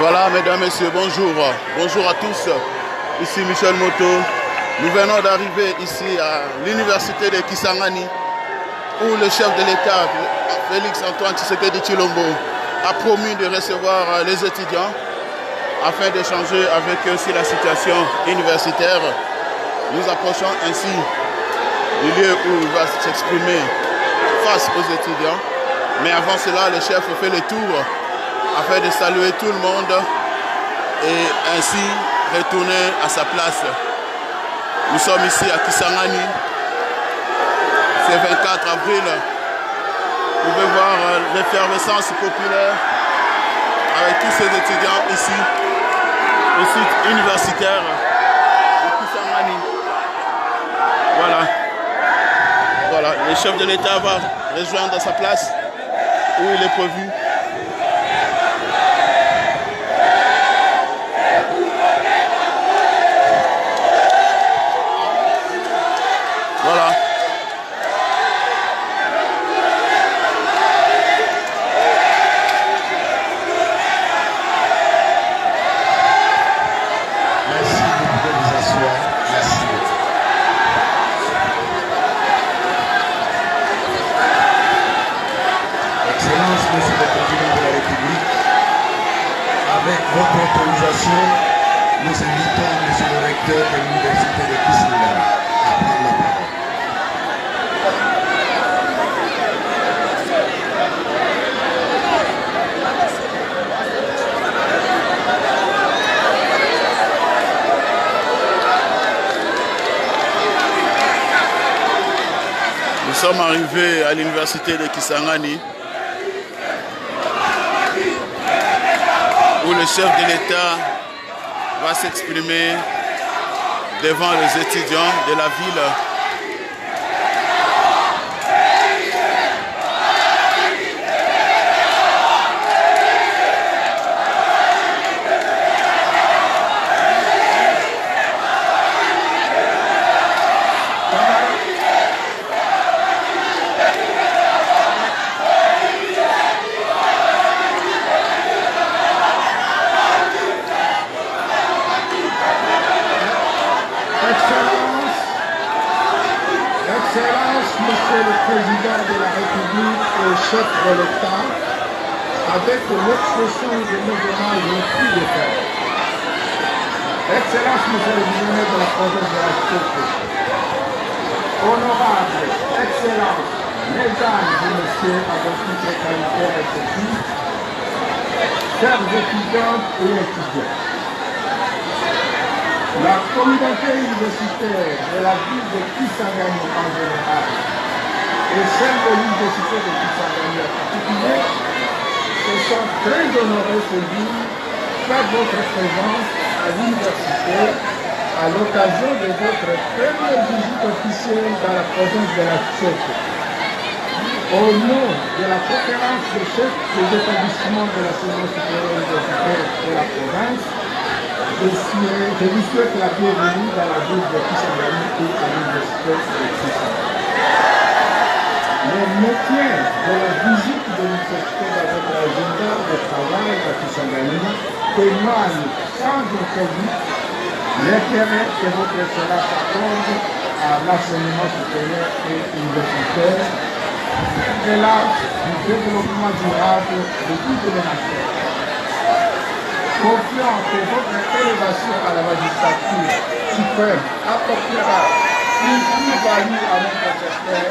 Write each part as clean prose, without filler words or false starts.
Voilà, mesdames, messieurs, bonjour. Bonjour à tous. Ici Michel Moto. Nous venons d'arriver ici à l'université de Kisangani, où le chef de l'État, Félix Antoine Tshisekedi Tshilombo, a promis de recevoir les étudiants afin d'échanger avec eux sur la situation universitaire. Nous approchons ainsi du lieu où il va s'exprimer face aux étudiants. Mais avant cela, le chef fait le tour afin de saluer tout le monde et ainsi retourner à sa place. Nous sommes ici à Kisangani, c'est 24 avril. Vous pouvez voir l'effervescence populaire avec tous ces étudiants ici au site universitaire de Kisangani. Voilà, le chef de l'État va rejoindre sa place où il est prévu. Voilà. Merci, vous pouvez vous asseoir. Merci. Excellence, Monsieur le Président de la République, avec votre autorisation, nous invitons Monsieur le recteur de l'Université de Kisangani à prendre la parole. Nous sommes arrivés à l'université de Kisangani où le chef de l'État va s'exprimer devant les étudiants de la ville. Excellence, Monsieur le Président de la République et chef de l'État, avec l'expression de nos hommages les plus de cœur. Excellence, Monsieur le gouverneur de la province de la Sokoto, honorable Excellence, Mesdames et Messieurs, avec toutes les qualités respectives, chers étudiantes et étudiants. La communauté universitaire de la ville de Kisangani en général et celle de l'université de Kisangani en particulier se sont très honorés ce jour par votre présence à l'université à l'occasion de votre première visite officielle dans la province de la Sokoto. Au nom de la conférence des chefs des établissements de la séance supérieure universitaire de la province, je vous souhaite la bienvenue dans la ville de Kisangani et à l'université de Kisangani. Le maintien de la visite de l'université dans votre agenda de travail à Kisangani témoigne sans aucun doute l'intérêt que votre excellence accorde à l'enseignement supérieur et universitaire, et là du développement durable de toutes les nations. Confiant que votre élévation à la magistrature suprême apportera une plus-value à notre secteur,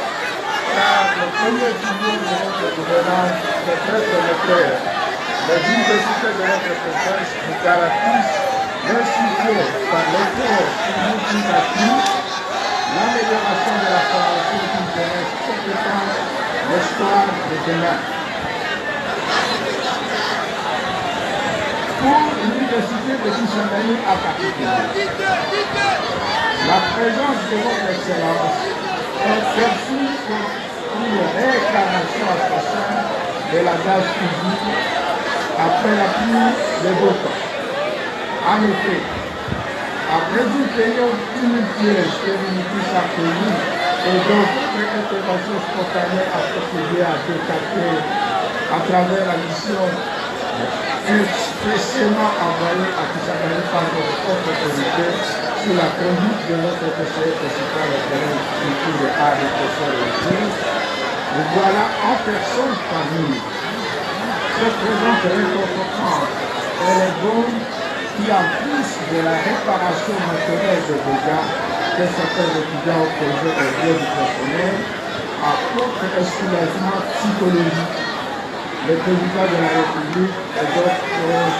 car le premier pilier de notre gouvernance est très prometteur. Les universités de notre province nous garantissent leur soutien par l'effort significatif, l'amélioration de la formation d'une jeunesse compétente, l'espoir de demain. Pour l'université de Kisangani en particulier, la présence de votre excellence est perçue comme une réclamation à façon de la gage publique après la pluie de beau temps. En effet, après une période tumultueuse que l'unité chaque pays et dont votre intervention spontanée a contribué à décarter à travers la mission expressément envoyé à Kisangani par notre propre autorité sous la conduite de notre conseiller principal au domaine de culture et art et professeur de l'église. Nous voilà en personne parmi nous. Cette présente réconfortante est le don qui, en plus de la réparation matérielle des dégâts que certains étudiants ont causés au lieu du personnel, apporte un soulagement psychologique. Le président de la République est donc proche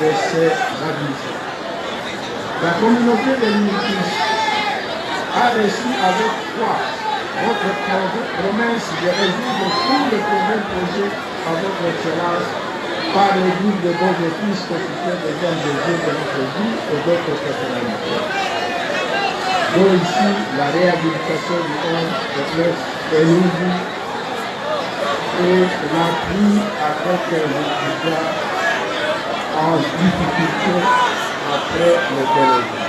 de ses admissions. La communauté de l'Unitis a reçu avec foi votre promesse de résoudre tous les problèmes posés à votre excellence par le groupe de bons offices constitués des hommes de Dieu de notre vie et d'autres personnalités. Donc ici, la réhabilitation du homme de presse est nouveau et l'appui à quelques étudiants en difficulté après le délégué.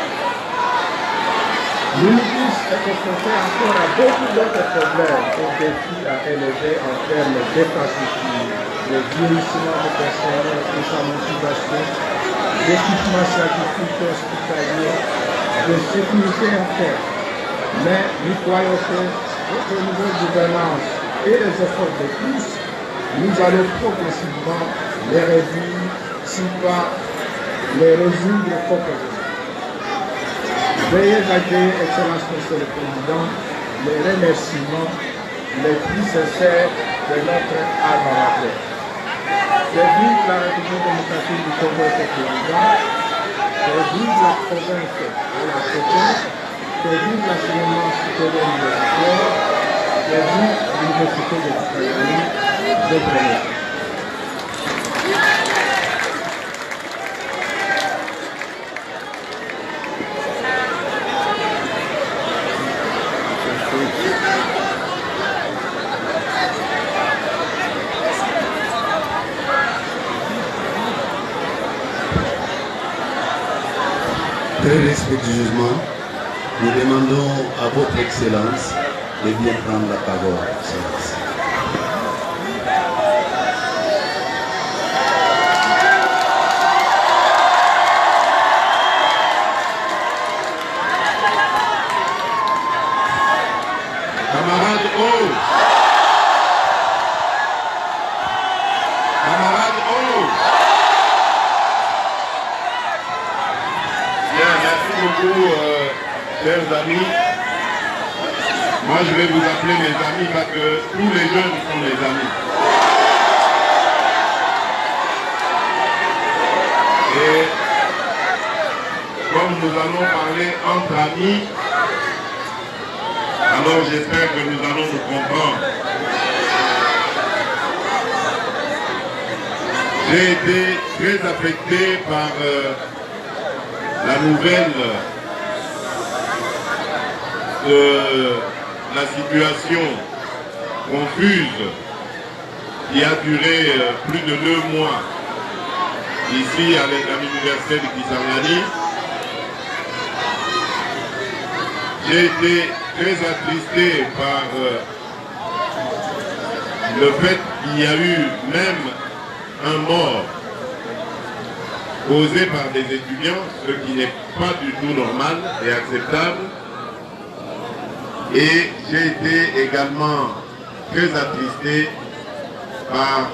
L'Unitis est confronté encore à beaucoup d'autres problèmes et défis à élever en termes d'infrastructures, le vieillissement des personnels et sa motivation, d'équipement scientifique et hospitalier, de sécurité interne. Mais nous croyons que votre nouvelle gouvernance et les efforts de tous, nous allons progressivement les réduire, si pas les résoudre complètement. Veuillez accueillir, Excellence Monsieur le Président, les remerciements les plus sincères de notre âme à la paix. Que vive la République démocratique du Congo et ses présidents, que vive la province de la Côte, que vive l'enseignement supérieur universitaire, que vive l'université de Kisangani. Je vous remercie. Très respectueusement, nous demandons à votre Excellence de bien prendre la parole. Excellence. Camarades haut! Camarades haut! Bien, merci beaucoup, chers amis. Moi, je vais vous appeler mes amis parce que tous les jeunes sont mes amis. Et comme nous allons parler entre amis, alors j'espère que nous allons nous comprendre. J'ai été très affecté par la nouvelle de la situation confuse qui a duré plus de 2 mois ici à l'université de Kisangani. J'ai été très attristé par le fait qu'il y a eu même un mort causé par des étudiants, ce qui n'est pas du tout normal et acceptable. Et j'ai été également très attristé par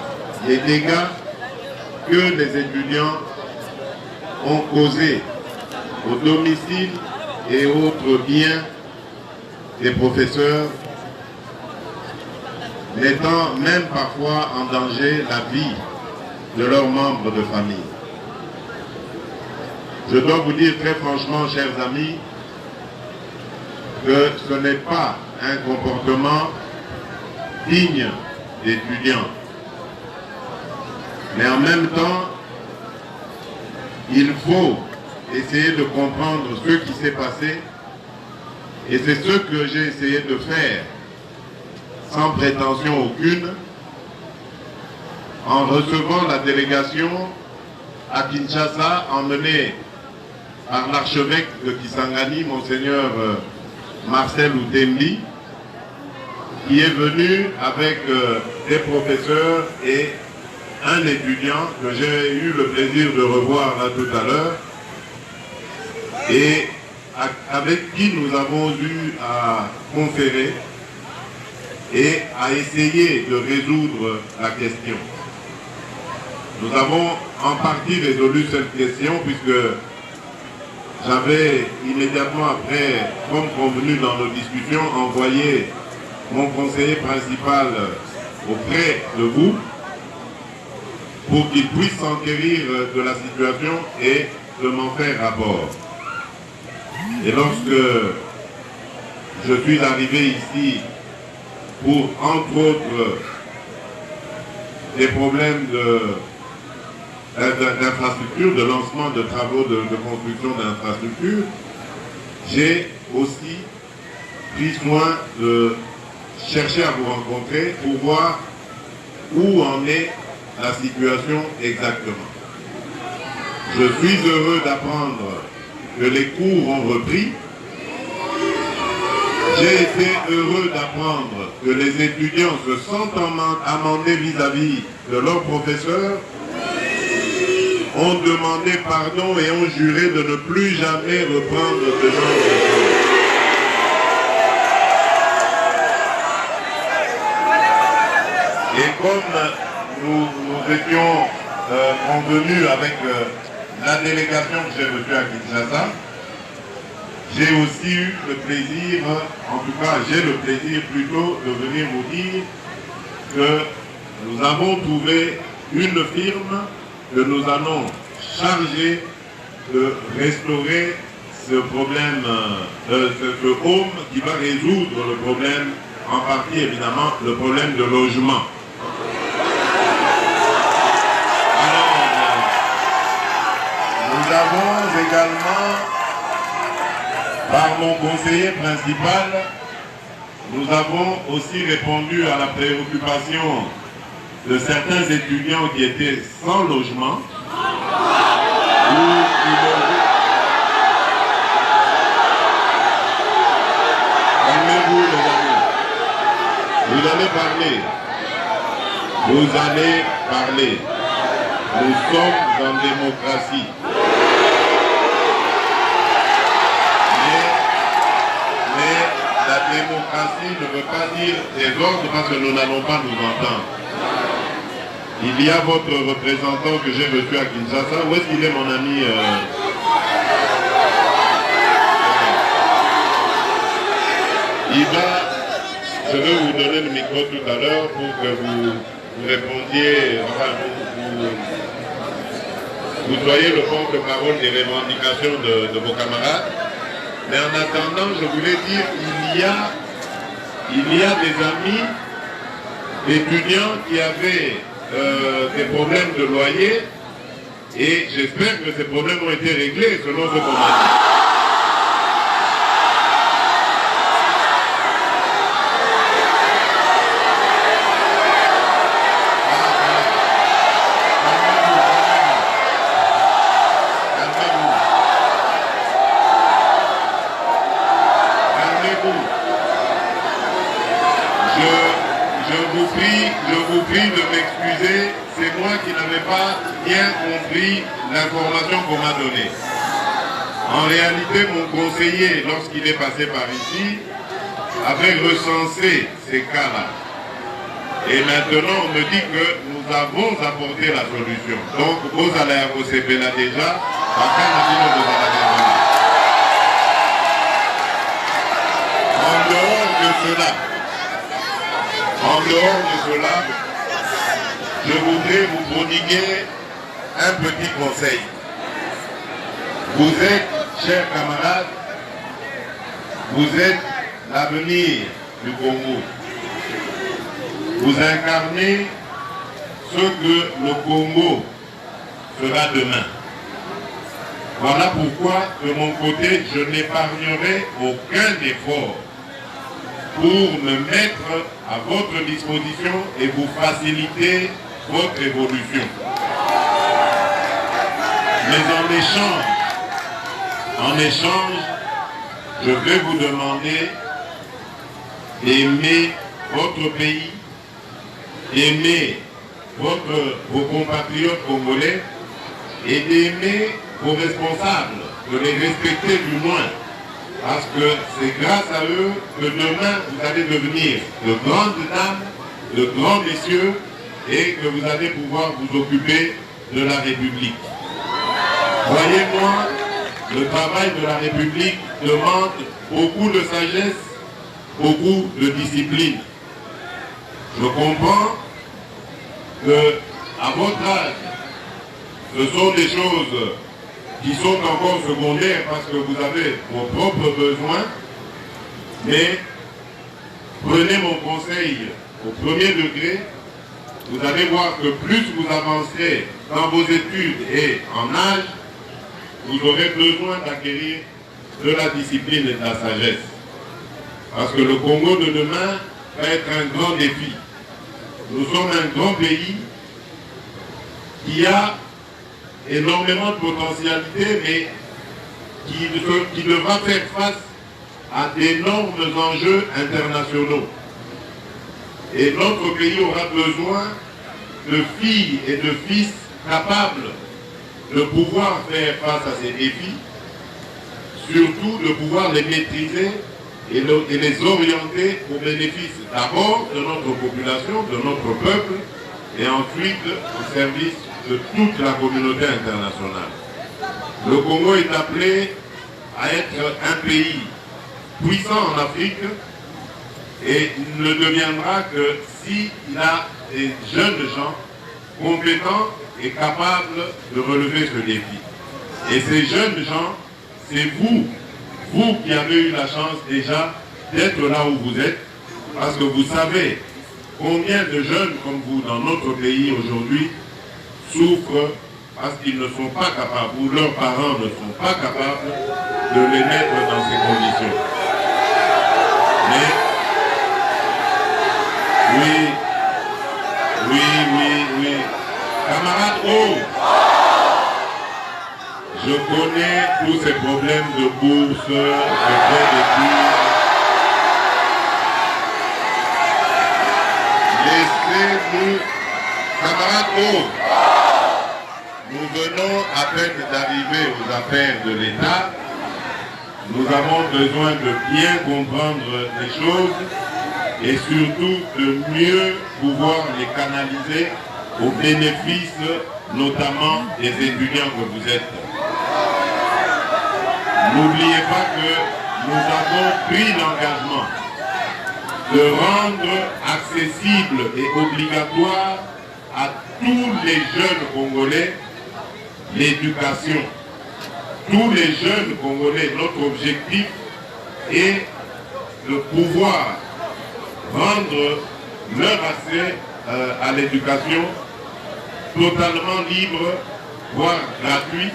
les dégâts que les étudiants ont causés au domicile et autres biens des professeurs, mettant même parfois en danger la vie de leurs membres de famille. Je dois vous dire très franchement, chers amis, que ce n'est pas un comportement digne d'étudiants. Mais en même temps, il faut essayer de comprendre ce qui s'est passé, et c'est ce que j'ai essayé de faire, sans prétention aucune, en recevant la délégation à Kinshasa, emmenée par l'archevêque de Kisangani, Monseigneur Marcel Outembi, qui est venu avec des professeurs et un étudiant que j'ai eu le plaisir de revoir là tout à l'heure et avec qui nous avons eu à conférer et à essayer de résoudre la question. Nous avons en partie résolu cette question puisque j'avais immédiatement après, comme convenu dans nos discussions, envoyé mon conseiller principal auprès de vous pour qu'il puisse s'enquérir de la situation et de m'en faire rapport. Et lorsque je suis arrivé ici pour, entre autres, des problèmes d'infrastructure, de lancement de travaux de construction d'infrastructures, j'ai aussi pris soin de chercher à vous rencontrer pour voir où en est la situation exactement. Je suis heureux d'apprendre que les cours ont repris. J'ai été heureux d'apprendre que les étudiants se sentent amendés vis-à-vis de leurs professeurs, ont demandé pardon et ont juré de ne plus jamais reprendre ce genre de choses. Et comme nous étions convenus avec la délégation que j'ai reçue à Kinshasa, j'ai aussi eu le plaisir, en tout cas j'ai le plaisir plutôt de venir vous dire que nous avons trouvé une firme que nous allons charger de restaurer ce problème, ce home qui va résoudre le problème, en partie évidemment le problème de logement. Alors, nous avons également, par mon conseiller principal, nous avons aussi répondu à la préoccupation de certains étudiants qui étaient sans logement. Calmez-vous les amis. Vous allez parler. Vous allez parler. Nous sommes en démocratie. Mais la démocratie ne veut pas dire des ordres parce que nous n'allons pas nous entendre. Il y a votre représentant que j'ai reçu à Kinshasa. Où est-ce qu'il est, mon ami je vais vous donner le micro tout à l'heure pour que vous répondiez, enfin, vous soyez le porte-parole des revendications de vos camarades. Mais en attendant, je voulais dire il y a des amis étudiants qui avaient des problèmes de loyer et j'espère que ces problèmes ont été réglés selon ce qu'on m'a dit. Je vous prie de m'excuser, c'est moi qui n'avais pas bien compris l'information qu'on m'a donnée. En réalité, mon conseiller, lorsqu'il est passé par ici, avait recensé ces cas-là. Et maintenant, on me dit que nous avons apporté la solution. Donc, vous allez au CP là déjà, après on dit que vous allez En dehors de cela, je voudrais vous prodiguer un petit conseil. Vous êtes, chers camarades, vous êtes l'avenir du Congo. Vous incarnez ce que le Congo sera demain. Voilà pourquoi, de mon côté, je n'épargnerai aucun effort pour me mettre à votre disposition et vous faciliter votre évolution. Mais en échange, je vais vous demander d'aimer votre pays, aimer vos compatriotes congolais et d'aimer vos responsables, de les respecter du moins. Parce que c'est grâce à eux que demain vous allez devenir de grandes dames, de grands messieurs et que vous allez pouvoir vous occuper de la République. Croyez-moi, le travail de la République demande beaucoup de sagesse, beaucoup de discipline. Je comprends que, à votre âge, ce sont des choses qui sont encore secondaires parce que vous avez vos propres besoins, mais prenez mon conseil au premier degré, vous allez voir que plus vous avancerez dans vos études et en âge, vous aurez besoin d'acquérir de la discipline et de la sagesse. Parce que le Congo de demain va être un grand défi. Nous sommes un grand pays qui a énormément de potentialité, mais qui devra faire face à d'énormes enjeux internationaux. Et notre pays aura besoin de filles et de fils capables de pouvoir faire face à ces défis, surtout de pouvoir les maîtriser et les orienter au bénéfice d'abord de notre population, de notre peuple, et ensuite au service de toute la communauté internationale. Le Congo est appelé à être un pays puissant en Afrique et il ne deviendra que s'il a des jeunes gens compétents et capables de relever ce défi. Et ces jeunes gens, c'est vous qui avez eu la chance déjà d'être là où vous êtes, parce que vous savez combien de jeunes comme vous dans notre pays aujourd'hui souffrent parce qu'ils ne sont pas capables, ou leurs parents ne sont pas capables de les mettre dans ces conditions. Mais, oui. Camarade O, je connais tous ces problèmes de bourse, de frais d'études. Laissez-nous, camarade O, nous venons à peine d'arriver aux affaires de l'État. Nous avons besoin de bien comprendre les choses et surtout de mieux pouvoir les canaliser au bénéfice notamment des étudiants que vous êtes. N'oubliez pas que nous avons pris l'engagement de rendre accessible et obligatoire à tous les jeunes Congolais l'éducation. Tous les jeunes Congolais, notre objectif est de pouvoir rendre leur accès à l'éducation totalement libre, voire gratuit,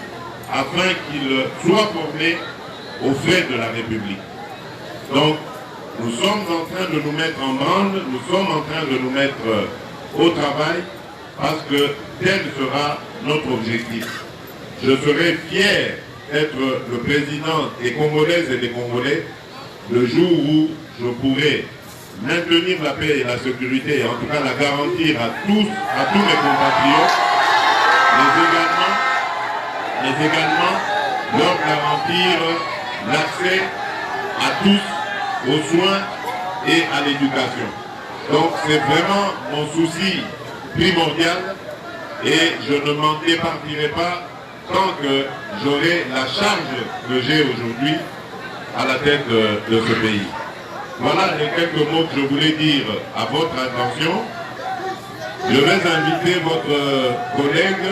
afin qu'ils soient formés aux frais de la République. Donc, nous sommes en train de nous mettre en branle, nous sommes en train de nous mettre au travail, parce que tel sera notre objectif. Je serai fier d'être le président des Congolaises et des Congolais le jour où je pourrai maintenir la paix et la sécurité, et en tout cas la garantir à tous mes compatriotes, mais également leur garantir l'accès à tous aux soins et à l'éducation. Donc c'est vraiment mon souci primordial et je ne m'en départirai pas tant que j'aurai la charge que j'ai aujourd'hui à la tête de ce pays. Voilà les quelques mots que je voulais dire à votre attention. Je vais inviter votre collègue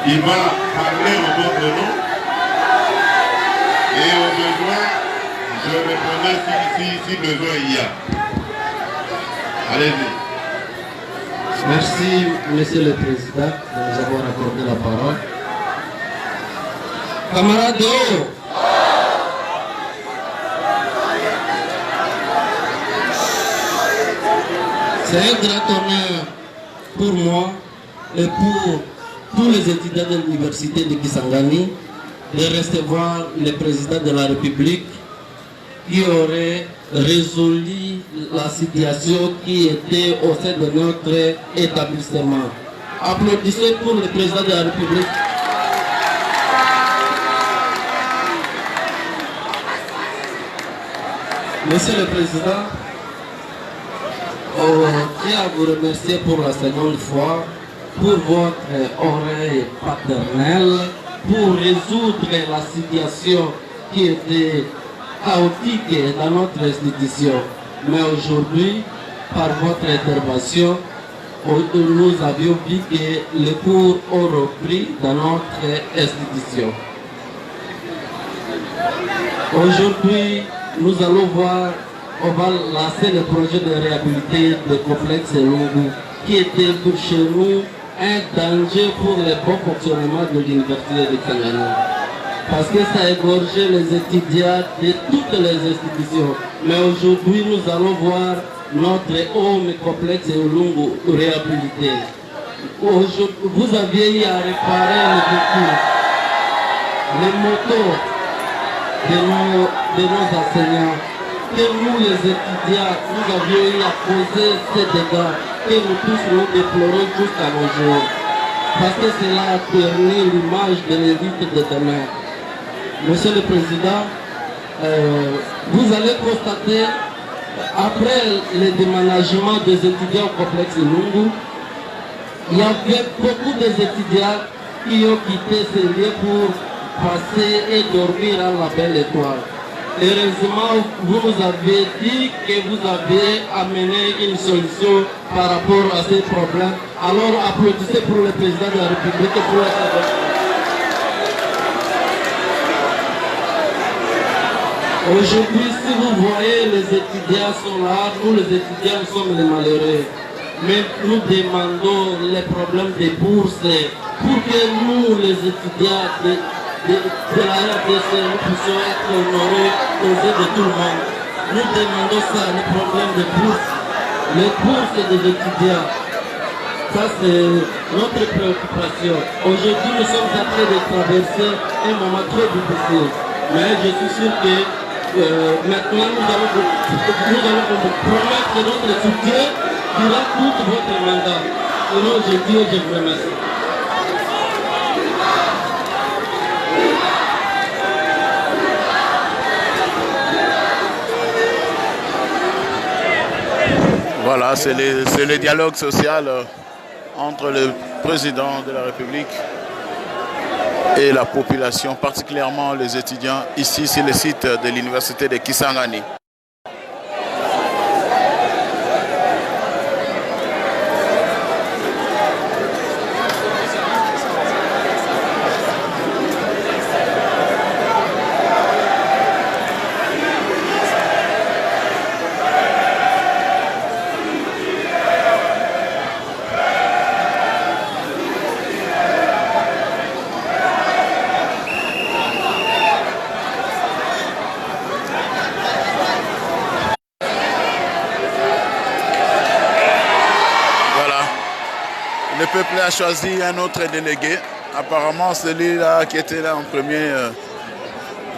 qui va parler en votre nom et au besoin, je répondrai si besoin il y a. Allez-y. Merci, Monsieur le Président, de nous avoir accordé la parole. Camarades, c'est un grand honneur pour moi et pour tous les étudiants de l'université de Kisangani de recevoir le président de la République qui aurait résolu la situation qui était au sein de notre établissement. Applaudissez pour le président de la République. Monsieur le Président, on tient à vous remercier pour la seconde fois pour votre oreille paternelle, pour résoudre la situation qui était chaotique dans notre institution. Mais aujourd'hui, par votre intervention, nous avions vu que les cours ont repris dans notre institution. Aujourd'hui, nous allons voir, on va lancer le projet de réhabiliter le complexe Lungu, qui était pour chez nous un danger pour le bon fonctionnement de l'université de Kisangani. Parce que ça a égorgé les étudiants de toutes les institutions. Mais aujourd'hui, nous allons voir notre home complexe Lungu réhabilité. Vous aviez eu à réparer les motos de nos enseignants, que nous les étudiants, nous avions eu à causer ces dégâts que nous tous nous déplorons jusqu'à nos jours. Parce que cela a permis l'image de l'élite de demain. Monsieur le Président, vous allez constater, après le déménagement des étudiants au complexe Lungu, il y avait beaucoup d'étudiants qui ont quitté ces lieux pour passer et dormir à la belle étoile. Heureusement, vous nous avez dit que vous avez amené une solution par rapport à ces problèmes. Alors applaudissez pour le président de la République et pour la République. Aujourd'hui, si vous voyez, les étudiants sont là, nous les étudiants sommes les malheureux. Mais nous demandons les problèmes des bourses pour que nous, les étudiants de la RDC, nous puissions être honorés aux yeux de tout le monde. Nous demandons ça, les problèmes des bourses, les bourses des étudiants. Ça, c'est notre préoccupation. Aujourd'hui, nous sommes en train de traverser un moment très difficile. Mais je suis sûr que maintenant, nous allons vous promettre notre soutien durant tout votre mandat. Sinon, je vous remercie. Voilà, c'est le dialogue social entre le président de la République et la population, particulièrement les étudiants, ici sur le site de l'université de Kisangani. Le peuple a choisi un autre délégué. Apparemment, celui-là qui était là en premier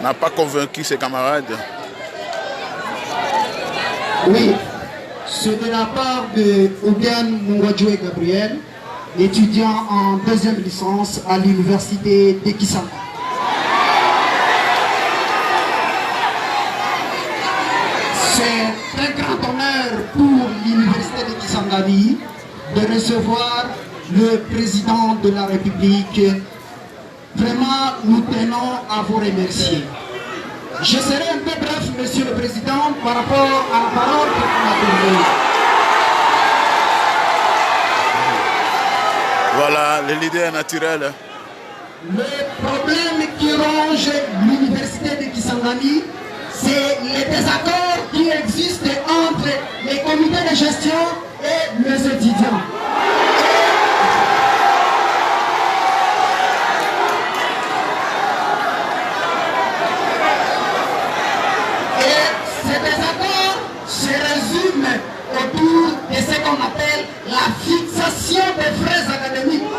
n'a pas convaincu ses camarades. Oui, c'est de la part de Obiane Mungwadjoué Gabriel, étudiant en deuxième licence à l'université de Kisangani. C'est un grand honneur pour l'université de Kisangani de recevoir le président de la République. Vraiment, nous tenons à vous remercier. Je serai un peu bref, Monsieur le Président, par rapport à la parole que vous m'avez donnée. Voilà, le leader naturel. Le problème qui ronge l'université de Kisangani, c'est les désaccords qui existent entre les comités de gestion et les étudiants. Et ces désaccords se résument autour de ce qu'on appelle la fixation des frais académiques.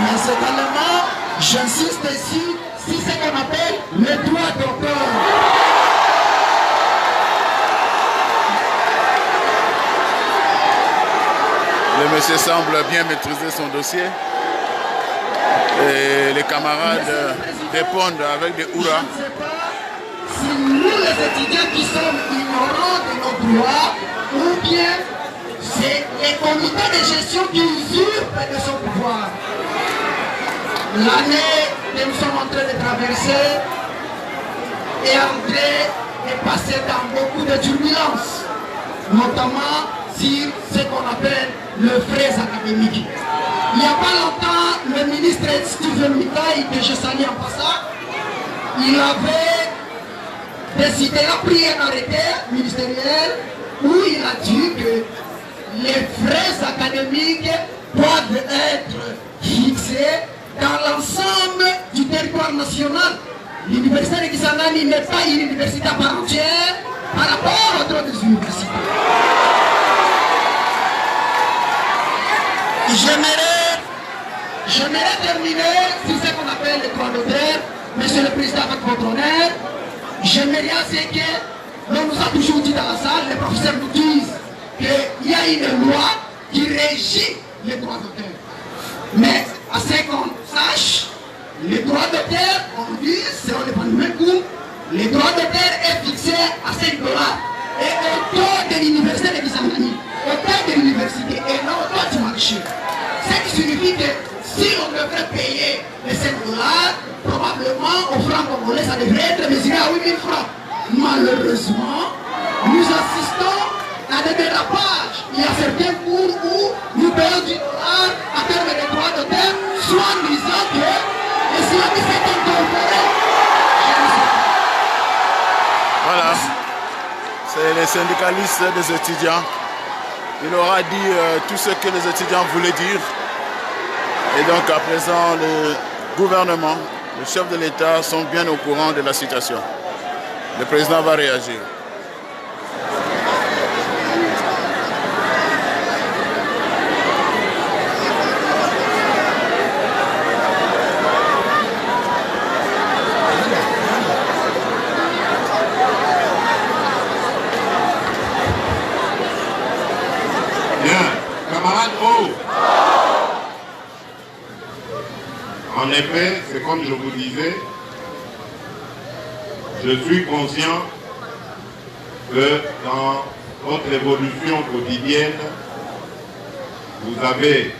Mais également, j'insiste ici, c'est ce qu'on appelle le droit d'auteur. monsieur semble bien maîtriser son dossier. Et les camarades répondent avec des hurrahs. Je ne sais pas si nous, les étudiants qui sommes ignorants de nos droits, ou bien c'est les comités de gestion qui usurpent de son pouvoir. L'année que nous sommes en train de traverser est en train de passer dans beaucoup de turbulences, notamment sur ce qu'on appelle le fraise académique. Il n'y a pas longtemps, le ministre Steven Mitaï, que je salue en passant, il avait décidé, a pris un arrêté ministériel où il a dit que les fraises académiques doivent être fixées dans l'ensemble du territoire national. L'université de Kisangani n'est pas une université à part entière par rapport aux autres universités. J'aimerais terminer sur ce qu'on appelle les droits d'auteur. Monsieur le Président, avec votre honneur, j'aimerais c'est que l'on nous a toujours dit dans la salle, les professeurs nous disent qu'il y a une loi qui régit les droits d'auteur. Mais à ce qu'on sache, les droits d'auteur, on nous dit, si on n'est pas le même coup, les droits d'auteur est fixé à 5 $. Et au taux de l'université de Kisangani, au taux de l'université et non au taux du marché. Ce qui signifie que si on devrait payer les 5 $, probablement au franc congolais, ça devrait être mesuré à 8 000 francs. Malheureusement, nous assistons à des dérapages. Il y a certains cours où nous payons du $, à terme des droits d'auteur, soit en disant que les islamistes sont incorporés. Voilà, c'est les syndicalistes des étudiants. Il aura dit tout ce que les étudiants voulaient dire. Et donc à présent, le gouvernement, le chef de l'État sont bien au courant de la situation. Le président va réagir. En effet, c'est comme je vous disais, je suis conscient que dans votre évolution quotidienne, vous avez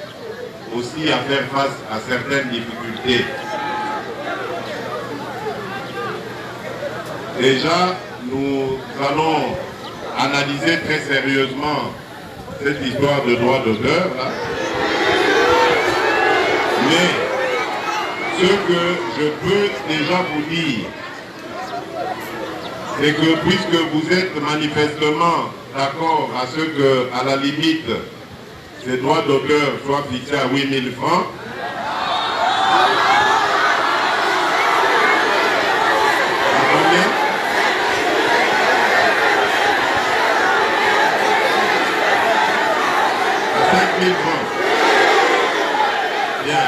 aussi à faire face à certaines difficultés. Déjà, nous allons analyser très sérieusement cette histoire de droit d'auteur. Mais ce que je peux déjà vous dire, c'est que puisque vous êtes manifestement d'accord à ce que, à la limite, ces droits d'auteur soient fixés à 8 000 francs, à 5 000 francs. Bien.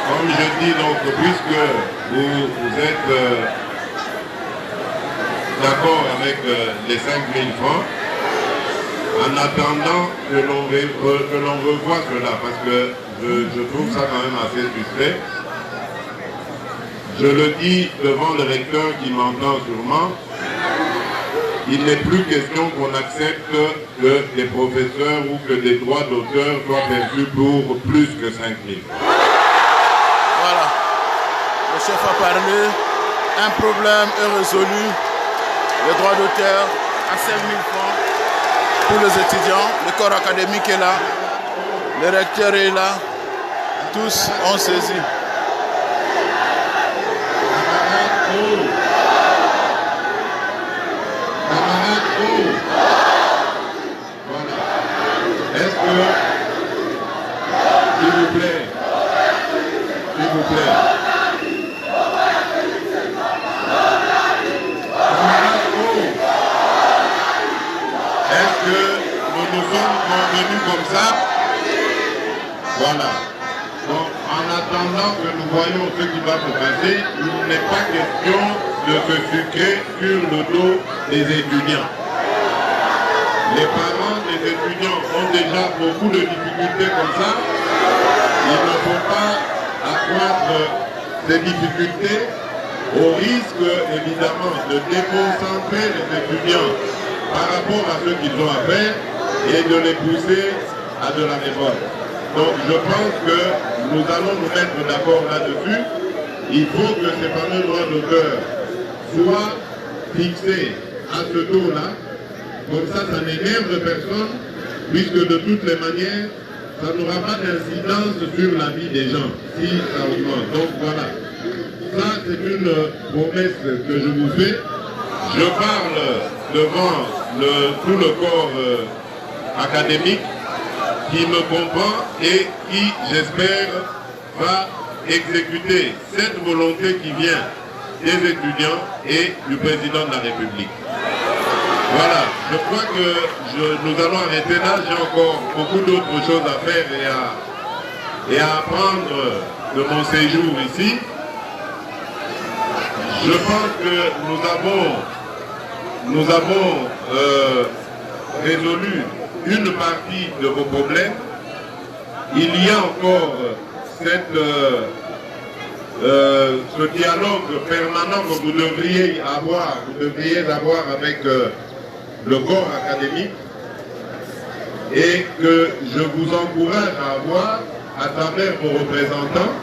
Comme je dis, donc, puisque vous êtes d'accord avec les 5 000 francs, en attendant que l'on revoie cela, parce que je trouve ça quand même assez suspect, je le dis devant le recteur qui m'entend sûrement, il n'est plus question qu'on accepte que des professeurs ou que des droits d'auteur soient perçus pour plus que 5 000 francs. Voilà, le chef a parlé, un problème est résolu, le droit d'auteur à 5 000 francs pour les étudiants, le corps académique est là, le recteur est là, tous ont saisi. Voilà. Est-ce que, s'il vous plaît, est-ce que nous nous sommes convenus comme ça? Voilà. Donc, en attendant que nous voyons ce qui va se passer, il n'est pas question de se sucrer sur le dos des étudiants. Les parents des les étudiants ont déjà beaucoup de difficultés comme ça, il ne faut pas accroître ces difficultés au risque évidemment de déconcentrer les étudiants par rapport à ce qu'ils ont à faire et de les pousser à de la révolte. Donc je pense que nous allons nous mettre d'accord là-dessus. Il faut que ces fameux droits d'auteur soient fixés à ce taux-là. Comme ça n'énerve personne, puisque de toutes les manières, ça n'aura pas d'incidence sur la vie des gens, si ça augmente. Donc voilà. Ça, c'est une promesse que je vous fais. Je parle devant tout le corps académique qui me comprend et qui, j'espère, va exécuter cette volonté qui vient des étudiants et du président de la République. Voilà, je crois que nous allons arrêter là. J'ai encore beaucoup d'autres choses à faire et à apprendre de mon séjour ici. Je pense que nous avons résolu une partie de vos problèmes. Il y a encore ce dialogue permanent que vous devriez avoir avec le corps académique et que je vous encourage à avoir à travers vos représentants,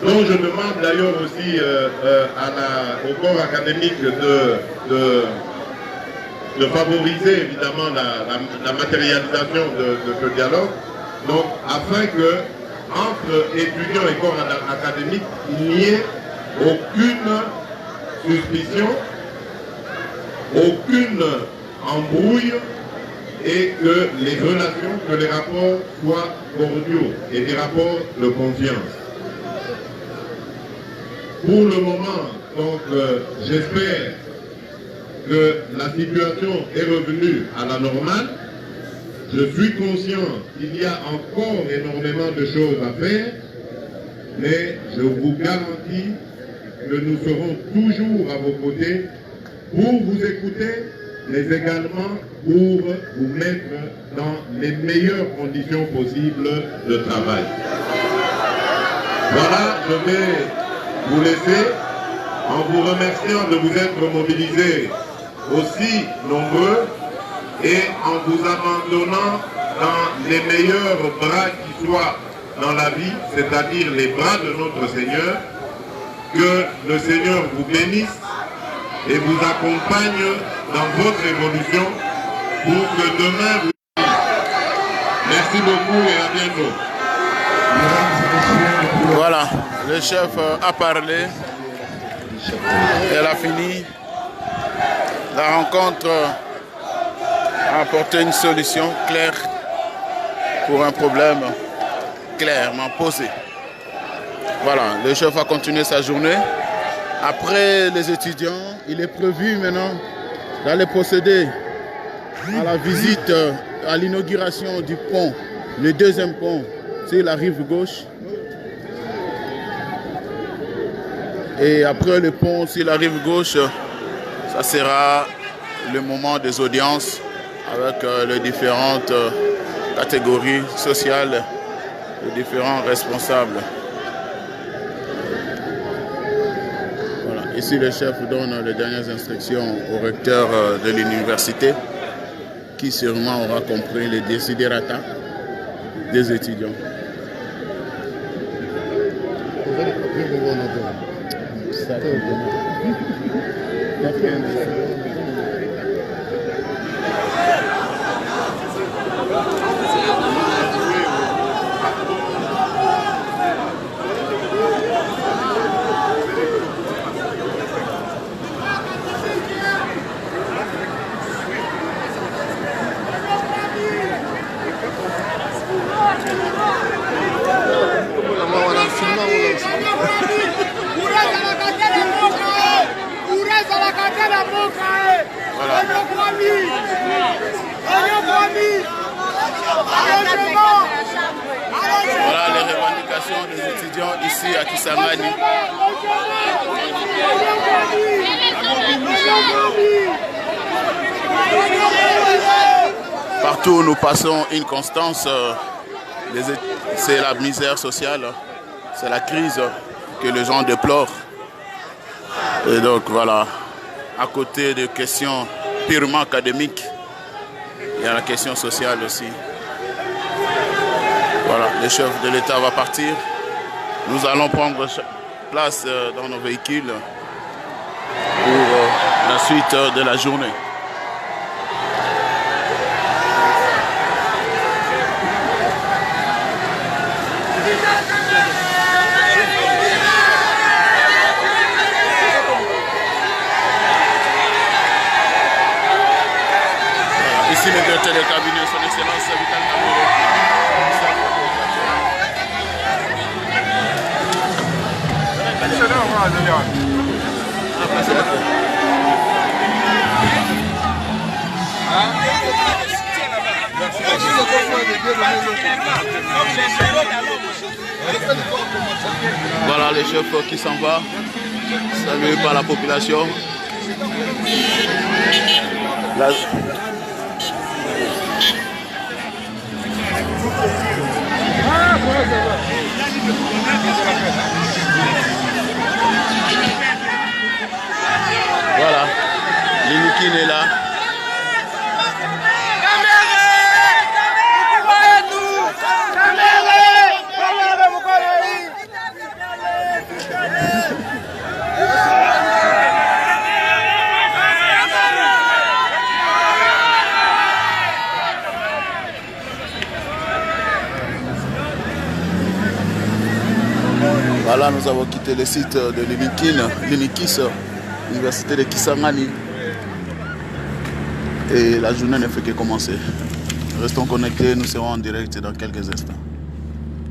dont je demande d'ailleurs aussi au corps académique de favoriser évidemment la matérialisation de ce dialogue, donc afin que entre étudiants et corps académiques, il n'y ait aucune suspicion, aucune embrouille et que les relations, que les rapports soient cordiaux et des rapports de confiance. Pour le moment, donc, j'espère que la situation est revenue à la normale. Je suis conscient qu'il y a encore énormément de choses à faire, mais je vous garantis que nous serons toujours à vos côtés pour vous écouter, mais également pour vous mettre dans les meilleures conditions possibles de travail. Voilà, je vais vous laisser en vous remerciant de vous être mobilisés aussi nombreux et en vous abandonnant dans les meilleurs bras qui soient dans la vie, c'est-à-dire les bras de notre Seigneur. Que le Seigneur vous bénisse et vous accompagne dans votre évolution pour que demain vous... Merci beaucoup et à bientôt. Voilà, le chef a parlé, elle a fini. La rencontre a apporté une solution claire pour un problème clairement posé. Voilà, le chef a continué sa journée. Après les étudiants, il est prévu maintenant d'aller procéder à la visite, à l'inauguration du pont, le deuxième pont sur la rive gauche. Et après le pont sur la rive gauche, ça sera le moment des audiences avec les différentes catégories sociales, les différents responsables. Voilà. Ici, le chef donne les dernières instructions au recteur de l'université, qui sûrement aura compris les desiderata des étudiants. Voilà les revendications des étudiants ici à Kisangani. Partout où nous passons une constance, c'est la misère sociale, c'est la crise que les gens déplorent. Et donc voilà, à côté des questions purement académiques, il y a la question sociale aussi. Voilà, le chef de l'État va partir. Nous allons prendre place dans nos véhicules pour la suite de la journée. Ici le directeur de cabinet, son excellence Vital Kamerhe. Voilà le chef qui s'en va, salué par la population. Voilà, Linikine est là. Voilà, nous avons quitté le site de l'Inikis, l'université de Kisangani. Et la journée ne fait que commencer. Restons connectés, nous serons en direct dans quelques instants.